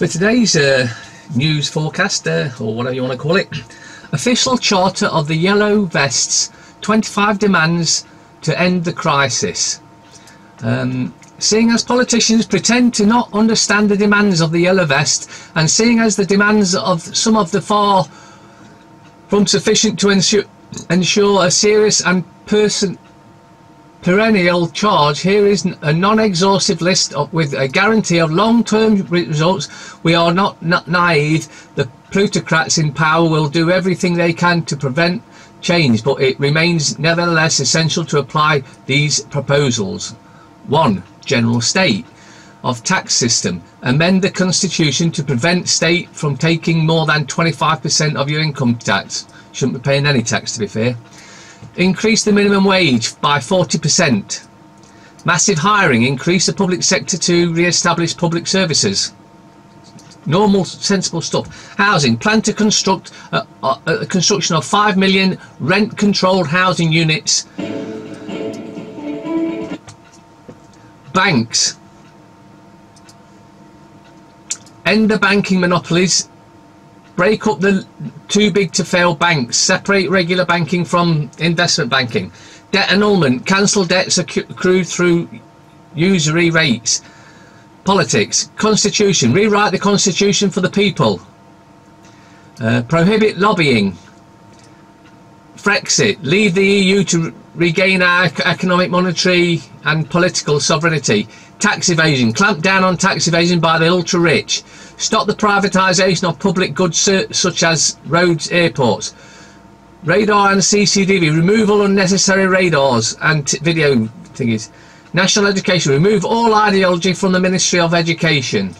For today's news forecast, or whatever you want to call it, official charter of the Yellow Vests, 25 demands to end the crisis. Seeing as politicians pretend to not understand the demands of the Yellow Vest, and seeing as the demands of some of the far from sufficient to ensure a serious and perennial charge, here is a non-exhaustive list with a guarantee of long-term results. We are not naive. The plutocrats in power will do everything they can to prevent change, but it remains nevertheless essential to apply these proposals. 1. General state of tax system. Amend the constitution to prevent state from taking more than 25% of your income tax. Shouldn't be paying any tax, to be fair. Increase the minimum wage by 40%. Massive hiring. Increase the public sector to re-establish public services. Normal, sensible stuff. Housing. Plan to construct a construction of 5 million rent-controlled housing units. Banks. End the banking monopolies. Break up the too big to fail banks. Separate regular banking from investment banking. Debt annulment. Cancel debts accrued through usury rates. Politics. Constitution. Rewrite the constitution for the people. Prohibit lobbying. Frexit. Leave the EU to regain our economic, monetary and political sovereignty. Tax evasion. Clamp down on tax evasion by the ultra-rich. Stop the privatisation of public goods such as roads, airports. Radar and CCTV. Remove all unnecessary radars and video thingies. National education. Remove all ideology from the Ministry of Education.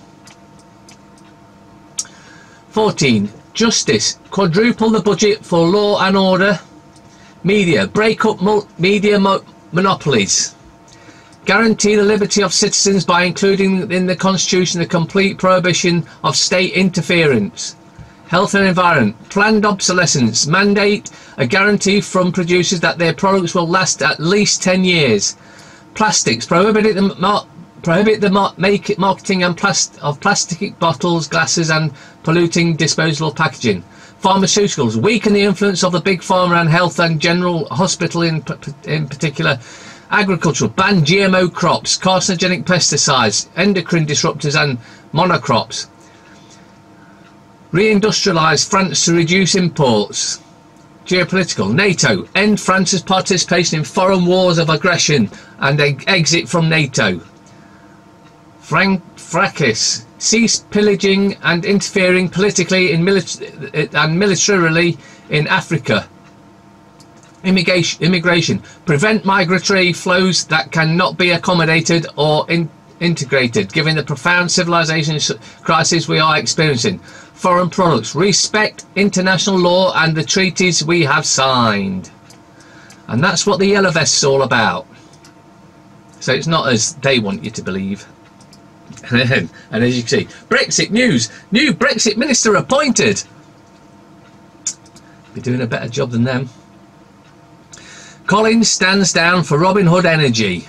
14. Justice. Quadruple the budget for law and order. Media. Break up media monopolies. Guarantee the liberty of citizens by including in the Constitution a complete prohibition of state interference. Health and environment. Planned obsolescence. Mandate a guarantee from producers that their products will last at least 10 years. Plastics. Prohibit the marketing and of plastic bottles, glasses and polluting disposable packaging. Pharmaceuticals. Weaken the influence of the big pharma and health and general hospital in particular. Agricultural. Ban GMO crops, carcinogenic pesticides, endocrine disruptors and monocrops. Reindustrialise France to reduce imports. Geopolitical. NATO. End France's participation in foreign wars of aggression and exit from NATO. Fracas. Cease pillaging and interfering politically and militarily in Africa. Immigration. Prevent migratory flows that cannot be accommodated or integrated, given the profound civilization crisis we are experiencing. Foreign products. Respect international law and the treaties we have signed. And that's what the Yellow Vest is all about. So it's not as they want you to believe. And as you can see, Brexit news. New Brexit minister appointed. Be doing a better job than them. Collins stands down for Robin Hood Energy.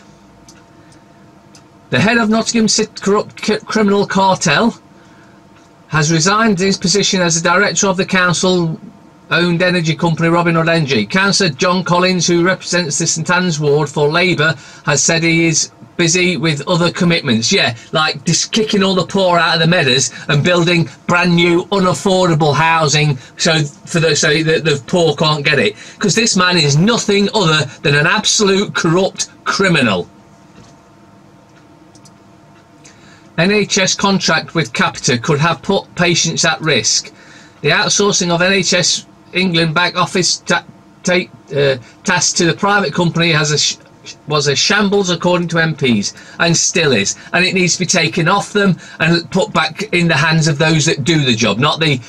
The head of Nottingham City corrupt criminal cartel has resigned his position as the director of the council-owned energy company Robin Hood Energy. Councillor John Collins, who represents the St Anne's ward for Labour, has said he is busy with other commitments. Yeah, like just kicking all the poor out of the meadows and building brand new unaffordable housing so that the poor can't get it, because this man is nothing other than an absolute corrupt criminal. NHS contract with Capita could have put patients at risk. The outsourcing of NHS England back office task to the private company was a shambles according to MPs, and still is, and it needs to be taken off them and put back in the hands of those that do the job, not the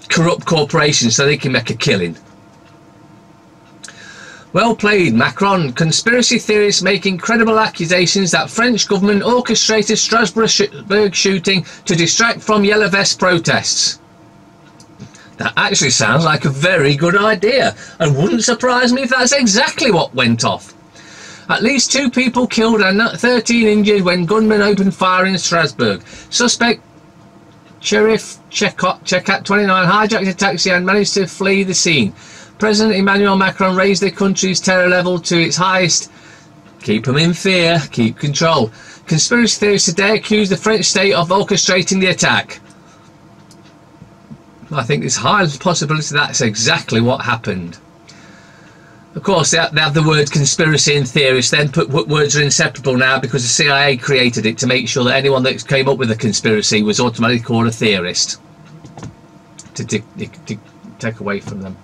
corrupt corporations, so they can make a killing. Well played, Macron. Conspiracy theorists make incredible accusations that French government orchestrated Strasbourg shooting to distract from Yellow Vest protests. That actually sounds like a very good idea, and wouldn't surprise me if that's exactly what went off. At least 2 people killed and 13 injured when gunmen opened fire in Strasbourg. Suspect Sheriff Chekat 29 hijacked a taxi and managed to flee the scene. President Emmanuel Macron raised the country's terror level to its highest. Keep them in fear, keep control. Conspiracy theorists today accuse the French state of orchestrating the attack. I think there's high possibility that's exactly what happened. Of course, they have the word conspiracy and theorist, then words are inseparable now because the CIA created it to make sure that anyone that came up with a conspiracy was automatically called a theorist. To take away from them.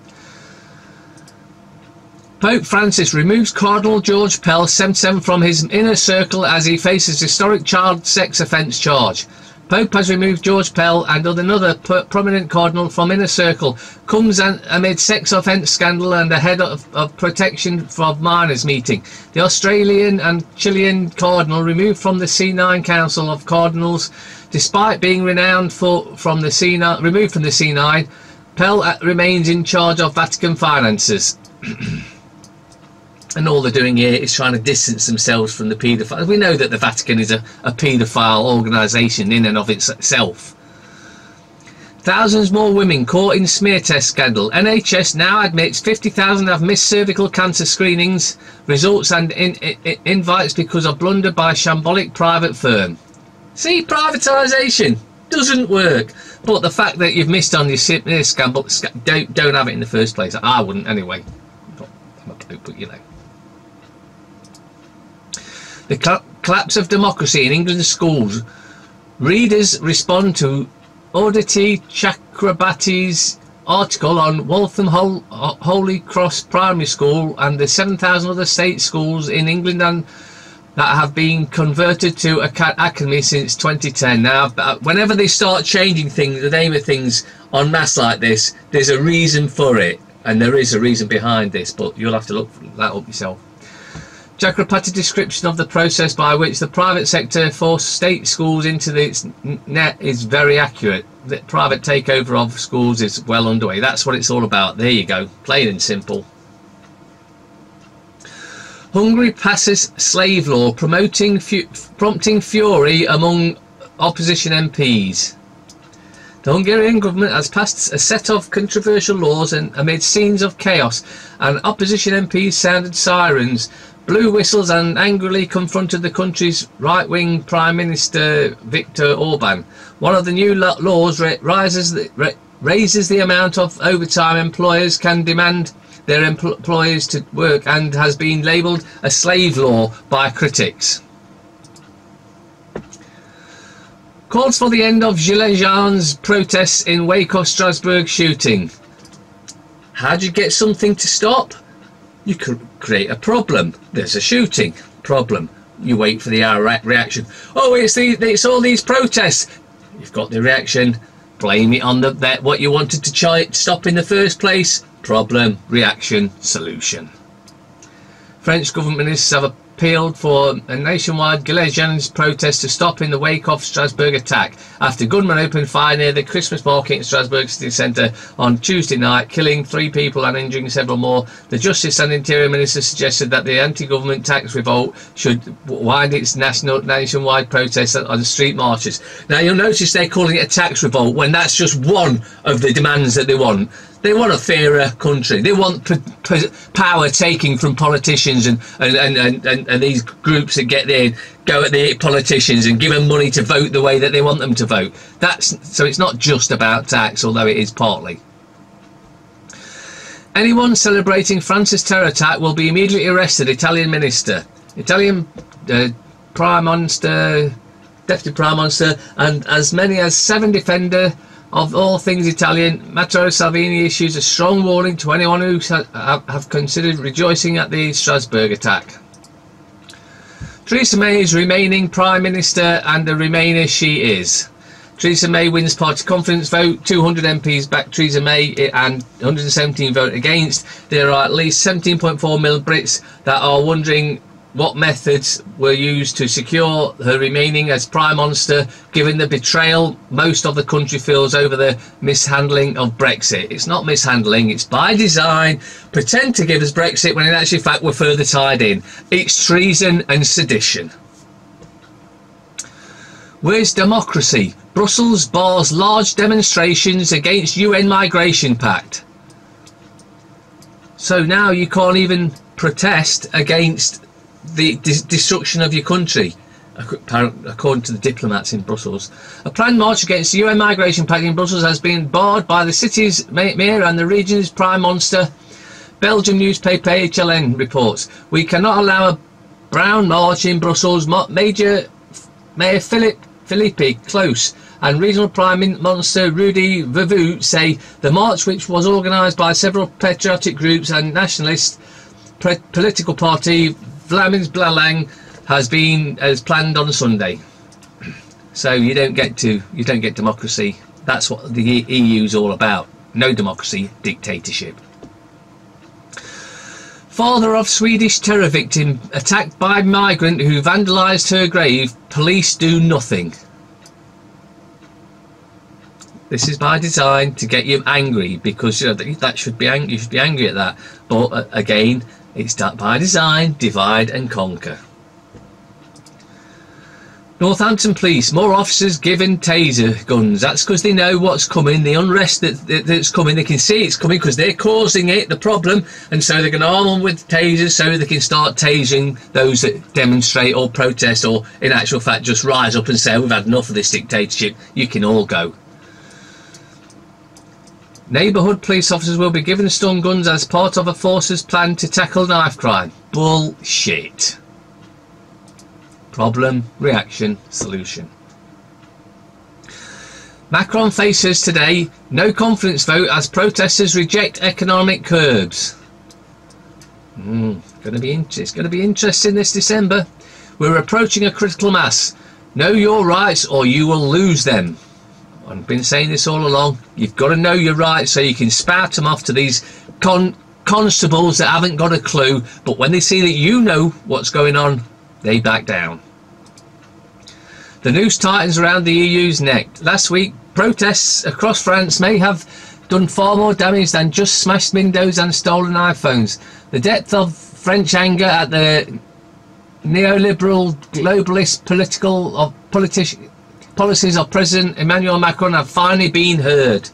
Pope Francis removes Cardinal George Pell, 77, from his inner circle as he faces historic child sex offence charge. Pope has removed George Pell and another prominent cardinal from inner circle. Comes amid sex offence scandal and ahead of protection for minors meeting. The Australian and Chilean cardinal removed from the C9 Council of Cardinals, despite being removed from the C9. Pell remains in charge of Vatican finances. And all they're doing here is trying to distance themselves from the paedophiles. We know that the Vatican is a paedophile organisation in and of itself. Thousands more women caught in smear test scandal. NHS now admits 50,000 have missed cervical cancer screenings, results and invites because of blunder by shambolic private firm. See, privatisation doesn't work. But the fact that you've missed on your smear scandal, don't have it in the first place. I wouldn't anyway. I'm a pope, but you know. The collapse of democracy in England's schools. Readers respond to Aditi Chakrabarty's article on Waltham Holy Cross Primary School and the 7,000 other state schools in England and that have been converted to academy since 2010. Now, whenever they start changing things, the name of things en masse like this, there's a reason for it, and there is a reason behind this, but you'll have to look that up yourself. Chakrabarty's description of the process by which the private sector forced state schools into its net is very accurate. The private takeover of schools is well underway. That's what it's all about. There you go, plain and simple. Hungary passes slave law, prompting fury among opposition MPs. The Hungarian government has passed a set of controversial laws and amid scenes of chaos, and opposition MPs sounded sirens, blew whistles and angrily confronted the country's right-wing Prime Minister Viktor Orban. One of the new laws raises the amount of overtime employers can demand their employees to work and has been labelled a slave law by critics. Calls for the end of Gilets Jaunes protests in wake of Strasbourg shooting. How do you get something to stop? You could create a problem. There's a shooting problem. You wait for the reaction. Oh, it's all these protests. You've got the reaction. Blame it on what you wanted to stop in the first place. Problem, reaction, solution. French government ministers have appealed for a nationwide Gilets Jaunes protest to stop in the wake of Strasbourg attack after gunmen opened fire near the Christmas market in Strasbourg city centre on Tuesday night, killing 3 people and injuring several more. The Justice and Interior Minister suggested that the anti-government tax revolt should wind its nationwide protest on street marches. Now you'll notice they're calling it a tax revolt when that's just one of the demands that they want. They want a fairer country. They want power taking from politicians and these groups that go at the politicians and give them money to vote the way that they want them to vote. So it's not just about tax, although it is partly. Anyone celebrating France's terror attack will be immediately arrested, Italian minister. Italian Prime Minister, Deputy Prime Minister, and as many as 7 defenders of all things Italian, Matteo Salvini issues a strong warning to anyone who have considered rejoicing at the Strasbourg attack. Theresa May is remaining Prime Minister, and the Remainer she is. Theresa May wins party confidence vote. 200 MPs back Theresa May and 117 vote against. There are at least 17.4 million Brits that are wondering what methods were used to secure her remaining as Prime Minister, given the betrayal most of the country feels over the mishandling of Brexit. It's not mishandling, it's by design. Pretend to give us Brexit when in actual fact we're further tied in. It's treason and sedition. Where's democracy? Brussels bars large demonstrations against UN Migration Pact. So now you can't even protest against the destruction of your country, according to the diplomats in Brussels. A planned march against the UN Migration Pact in Brussels has been barred by the city's mayor and the region's prime minister. Belgium newspaper HLN reports, "We cannot allow a brown march in Brussels." Major Mayor Philippe Close and Regional Prime Minister Rudy Vervoet say the march, which was organised by several patriotic groups and nationalist political party Vlaams Belang, has planned on Sunday. So you don't get democracy. That's what the EU's all about. No democracy, dictatorship. Father of Swedish terror victim attacked by migrant who vandalised her grave. Police do nothing. This is by design to get you angry, because you know that should be you should be angry at that. But again, it's by design. Divide and conquer. Northampton Police, more officers given taser guns. That's because they know what's coming, the unrest that's coming. They can see it's coming because they're causing it, the problem, and so they're going to arm them with tasers so they can start tasing those that demonstrate or protest, or in actual fact just rise up and say, we've had enough of this dictatorship, you can all go. Neighbourhood police officers will be given stun guns as part of a force's plan to tackle knife crime. Bullshit. Problem, reaction, solution. Macron faces today no confidence vote as protesters reject economic curbs. It's going to be interesting this December. We're approaching a critical mass. Know your rights or you will lose them. I've been saying this all along. You've got to know your rights so you can spout them off to these constables that haven't got a clue. But when they see that you know what's going on, they back down. The noose tightens around the EU's neck. Last week, protests across France may have done far more damage than just smashed windows and stolen iPhones. The depth of French anger at the neoliberal globalist policies of President Emmanuel Macron have finally been heard.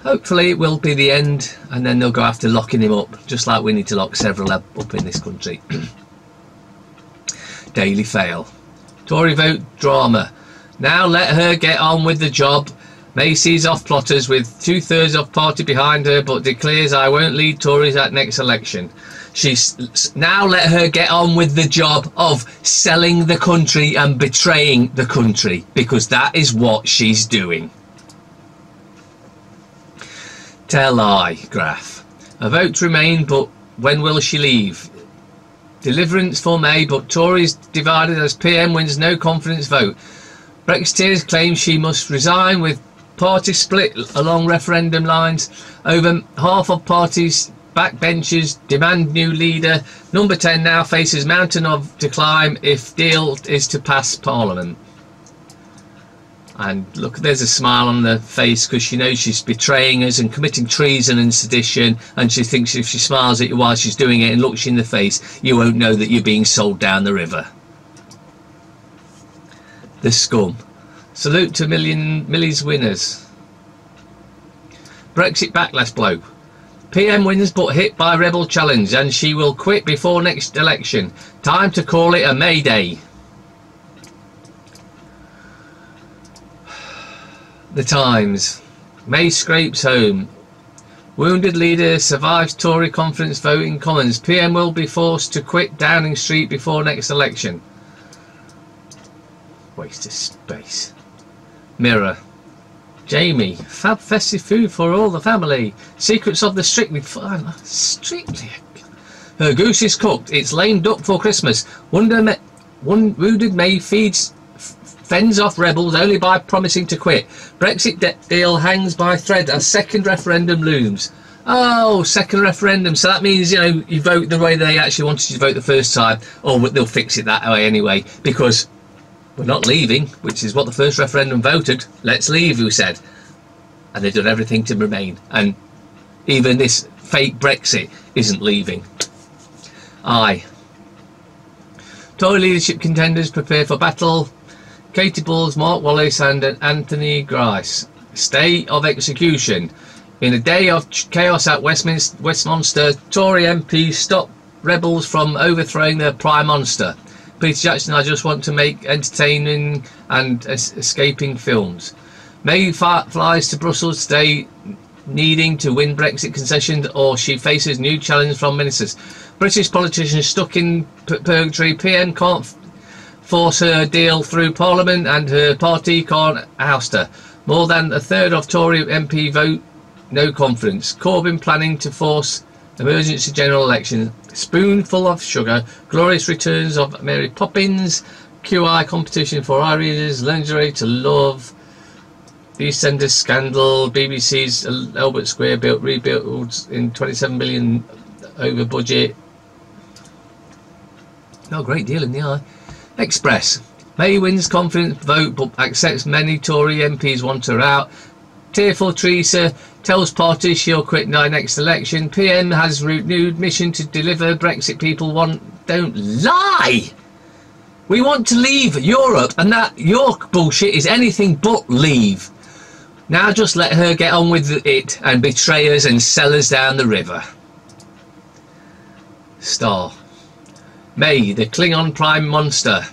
Hopefully it will be the end, and then they'll go after locking him up, just like we need to lock several up in this country. Daily fail. Tory vote drama. Now let her get on with the job. May sees off plotters with 2/3 of party behind her, but declares I won't lead Tories at next election. She's now let her get on with the job of selling the country and betraying the country, because that is what she's doing. Tell I graph. A vote to remain, but when will she leave? Deliverance for May, but Tories divided as PM wins no confidence vote. Brexiteers claim she must resign with party split along referendum lines. Over half of parties' backbenchers demand new leader. Number 10 now faces mountain of decline if deal is to pass Parliament. And look, there's a smile on the face because she knows she's betraying us and committing treason and sedition, and she thinks if she smiles at you while she's doing it and looks you in the face, you won't know that you're being sold down the river. The scum. Salute to Millie's winners. Brexit backlash blow. PM wins but hit by rebel challenge, and she will quit before next election. Time to call it a May Day. The Times. May scrapes home. Wounded leader survives Tory confidence vote in Commons. PM will be forced to quit Downing Street before next election. Waste of space. Mirror. Jamie. Fab festive food for all the family. Secrets of the Strictly. Strictly. Her goose is cooked. It's lame duck for Christmas. Wounded May fends off rebels only by promising to quit. Brexit deal hangs by thread as second referendum looms. Oh, second referendum. So that means, you know, you vote the way they actually wanted you to vote the first time, or they'll fix it that way anyway, because we're not leaving, which is what the first referendum voted. Let's leave, who said. And they've done everything to remain. And even this fake Brexit isn't leaving. Aye. Tory leadership contenders prepare for battle. Katie Balls, Mark Wallace and Anthony Grice. State of execution. In a day of chaos at Westminster, Tory MPs stop rebels from overthrowing the Prime Minister. Peter Jackson, I just want to make entertaining and escaping films. May flies to Brussels today, needing to win Brexit concessions, or she faces new challenge from ministers. British politicians stuck in purgatory. PM can't force her deal through Parliament, and her party can't oust her. More than a third of Tory MP vote no confidence. Corbyn planning to force emergency general election. Spoonful of sugar. Glorious returns of Mary Poppins. QI competition for eye readers. Lingerie to love. EastEnders scandal. BBC's Albert Square rebuilt in 27 million over budget. No great deal in the eye. Express. May wins confidence vote but accepts many Tory MPs want her out. Tearful Theresa tells party she'll quit next election. PM has renewed mission to deliver Brexit people want. Don't lie! We want to leave Europe, and that your bullshit is anything but leave. Now just let her get on with it and betray us and sell us down the river. Star. May, the Klingon Prime Monster.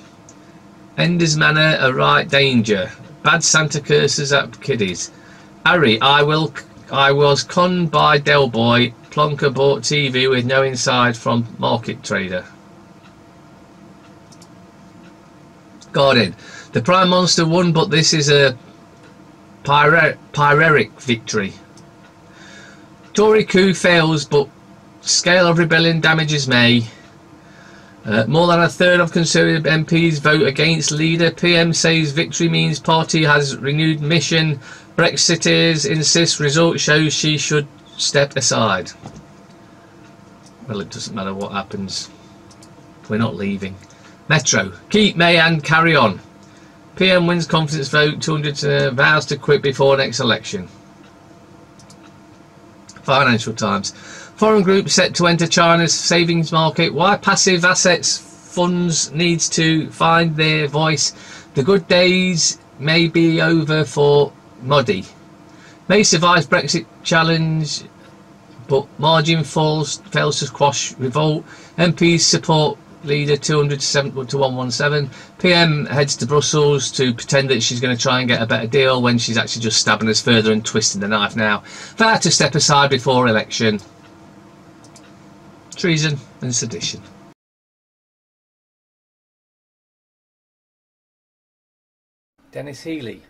Ender's Manor, a right danger. Bad Santa curses at kiddies. Harry, I was conned by Del Boy. Plonker bought TV with no inside from Market Trader. Guardian. The Prime Monster won, but this is a Pyrrhic victory. Tory coup fails, but scale of rebellion damages May. More than a third of Conservative MPs vote against leader. PM says victory means party has renewed mission. Brexiteers insist result shows she should step aside. Well, it doesn't matter what happens. We're not leaving. Metro. Keep May and carry on. PM wins confidence vote. 200 vows to quit before next election. Financial Times. Foreign group set to enter China's savings market. Why passive assets funds needs to find their voice. The good days may be over for Modi. May survives Brexit challenge, but margin fails to quash revolt. MPs support leader 200 to 117. PM heads to Brussels to pretend that she's going to try and get a better deal when she's actually just stabbing us further and twisting the knife now. Vow to step aside before election. Treason and sedition. Dennis Healy.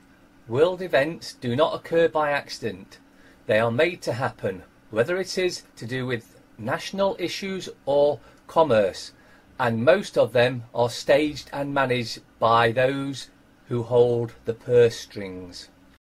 World events do not occur by accident. They are made to happen, whether it is to do with national issues or commerce, and most of them are staged and managed by those who hold the purse strings.